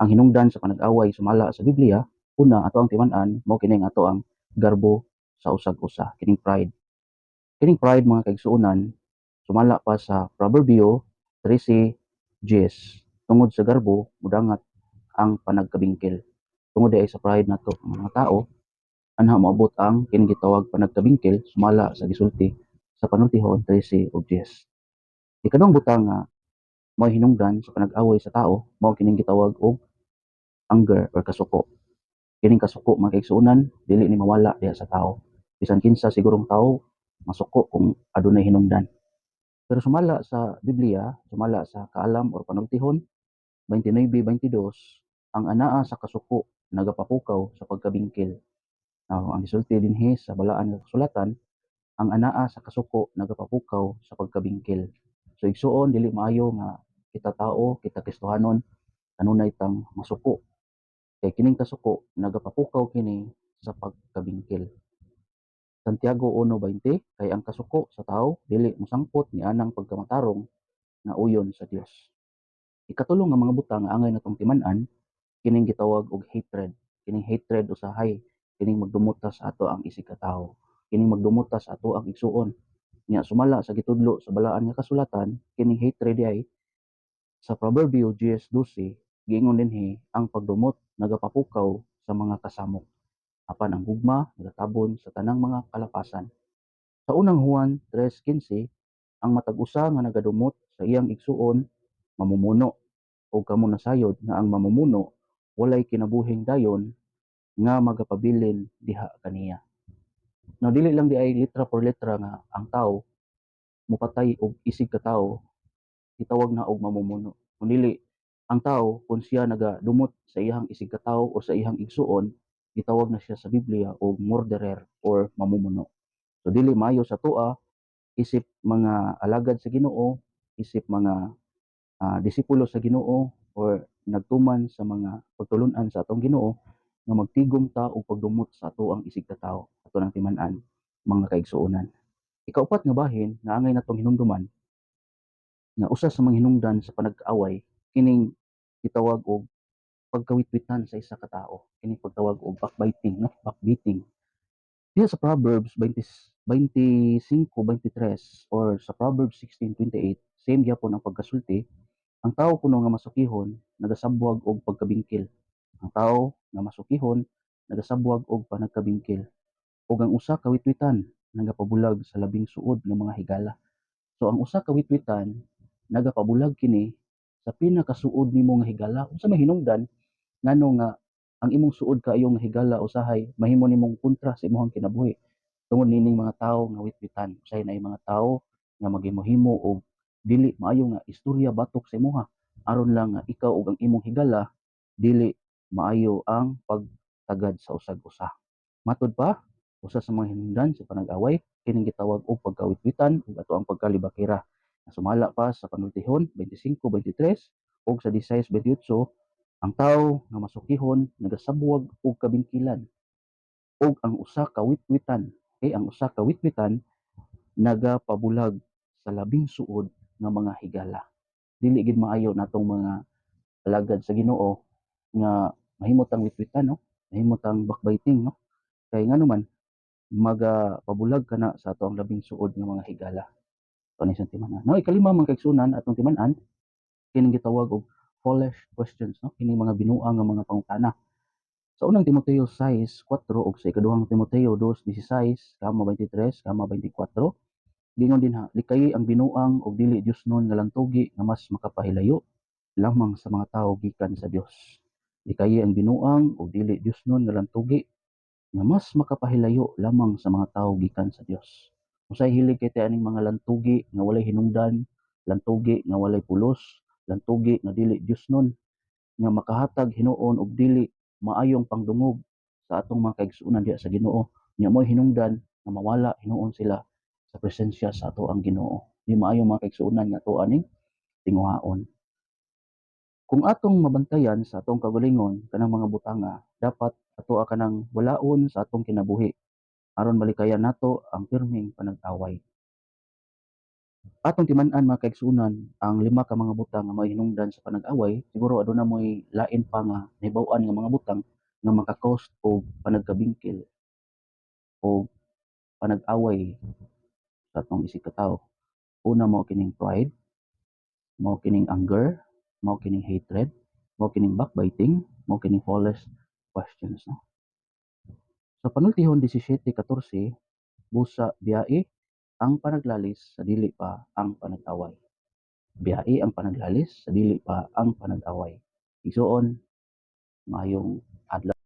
Ang hinungdan sa panag-away sumala sa Biblia, una ato ang timan-an mao kining ato ang garbo sa usag usa, kining pride. Kining pride mga kaigsuonan sumala pa sa Proverbio 13:10. Tungod sa garbo mudangat ang panagkabingkil. Tungod ay sa pride nato ang mga tao anha moabot ang kining gitawag panagkabingkil sumala sa gisulti sa Panultihon 13 ug 10. Ikaduhang butang nga mao hinungdan sa panag-away sa tao mao kining gitawag og anger or kasuko. Kining kasuko mga kaigsuonan dili ni mawala diha sa tao. Bisan kinsa sigurong tao masuko kung adunay hinungdan. Pero sumala sa Biblia, sumala sa Kaalam or Panultihon 29:22, ang anaa sa kasuko nagapapukaw sa pagkabingkil. Ang gisulti dinhi sa balaan nga kasulatan, ang anaa sa kasuko nagapapukaw sa pagkabingkil. So igsuon dili maayo nga kita tao, kita Kristohanon kanunay tang masuko. Kay kining kasuko nagapapukaw kini sa pagkabingkil. Santiago 1:20 kay ang kasuko sa tao dili mosangpot ni anang pagkamatarong nga uyon sa Dios. Ikatulo nga mga butang nga angay natong timan-an kining gitawag og hatred. Kining hatred usahay kining magdumota sa ato ang isig ka tawo. Kining magdumota sa ato ang igsuon. Nya sumala sa gitudlo sa balaan nga kasulatan, kining hatred ay sa Proverbio 10:12 giingon dinhi ang pagdumot nagapapukaw sa mga kasamok apan ang gugma nagatabon sa tanang mga kalapasan. Sa unang Juan 3:15 ang matag usa nga nagadumot sa iyang igsuon mamumuno ug kamo nasayod nga ang mamumuno walay kinabuhing dayon nga magapabilin diha kaniya. Now dili lang di ay litra por litra nga ang tao mopatay og isig ka tawo gitawag na og mamumuno. Kundi ang tao kung siya nagadumot sa iyang isig ka tawo o sa iyang igsuon gitawag na siya sa Biblia og murderer or mamumuno. So dili maayo sa tua isip mga alagad sa Ginoo, isip mga disipulo sa Ginoo or nagtuman sa mga pagtulun-an sa atong Ginoo nga magtigom ta og pagdumot sa ato ang isig ka tawo ato nang timan-an mga kaigsuonan. Ikaupat nga bahin nga angay natong hinumduman nga usa sa mga hinungdan sa panag-away kining gitawag og pagkawitwitan sa isa ka tawo. Kining pagtawag og backbiting, no? Backbiting. Diya sa Proverbs 25:23 or sa Proverbs 16:28, same gyapon ang pagkasulti, ang tawo kuno nga masukihon nagasabwag og pagkabingkil. Ang tawo nga masukihon nagasabwag og panagkabingkil. Ug ang usa ka witwitan nagapabulag sa labing suod nga mga higala. So ang usa ka witwitan nagapabulag kini sa pinakasuod nimo nga higala. Unsa may hinungdan ngano nga ang imong suod kaayo nga higala usahay mahimo nimong kontra sa imong kinabuhi tungod nining mga tawo nga witwitan. Usahay na mga tawo nga maghimo-himo og dili maayo nga istorya batok sa imuha aron lang nga ikaw ug ang imong higala dili maayo ang pagtagad sa usag usa. Matud pa, usa sa mga hinungdan sa panag-away kining gitawag og pagkawitwitan ug ato ang pagkalibakira. Sumala pa sa Panultihon 25:23 ug sa 16:28 ang tawo nga masukihon nagasabwag og kabingkilan ug ang usa ka witwitan kay ang usa ka witwitan nagapabulag sa labing suod nga mga higala. Dili gid maayo natong mga alagad sa Ginoo nga mahimo tang witwitan, no? Mahimo tang backbiting, no? Kay nganuman magapabulag kana sa ato ang labing suod nga mga higala. Kani sa timan-an. No, ikalima man kaigsunan atong timan-an kining gitawag og foolish questions, no? Kining mga binuang nga mga pangutana. Sa unang Timoteo 6:4 ug sa ikaduhang Timoteo 2:16, kama 23, kama 24, gingon din ha, likayi ang binuang ug dili Diosnon nga lantugi nga mas makapahilayo lamang sa mga tawo gikan sa Dios. Likayi ang binuang ug dili Diosnon nga lantugi nga mas makapahilayo lamang sa mga tawo gikan sa Dios. Usay hilig kay aning mga lantugi nga walay hinungdan, lantugi nga walay pulos, lantugi nga dili Diosnon nga makahatag hinuon og dili maayong pangdungog sa atong mga kaigsuonan diha sa Ginoo. Nya mo'y hinungdan nga mawala hinuon sila sa presensya sa ato ang Ginoo. Di maayo mga kaigsuonan nga ato aning tinguhaon. Kung atong mabantayan sa atong kagalingon kanang mga butanga, dapat ato kanang walaon sa atong kinabuhi aron malikayan nato ang pirming panag-away. Atong timan-an mga kaigsuonan, ang 5 ka mga butang nga mao'y hinungdan sa panag-away, siguro aduna mo'y lain pa nga nahibaw-an nga mga butang nga maka-cause og panagkabingkil o panag-away sa atong isig katawo. Una mao kining pride, mao kining anger, mao kining hatred, mao kining backbiting, mao kining false questions, no? Sa panultihon 17:14, busa biyae ang panaglalis sa dili pa ang panag-away. Biyae ang panaglalis sa dili pa ang panag-away. Igsuon, maayong adlaw.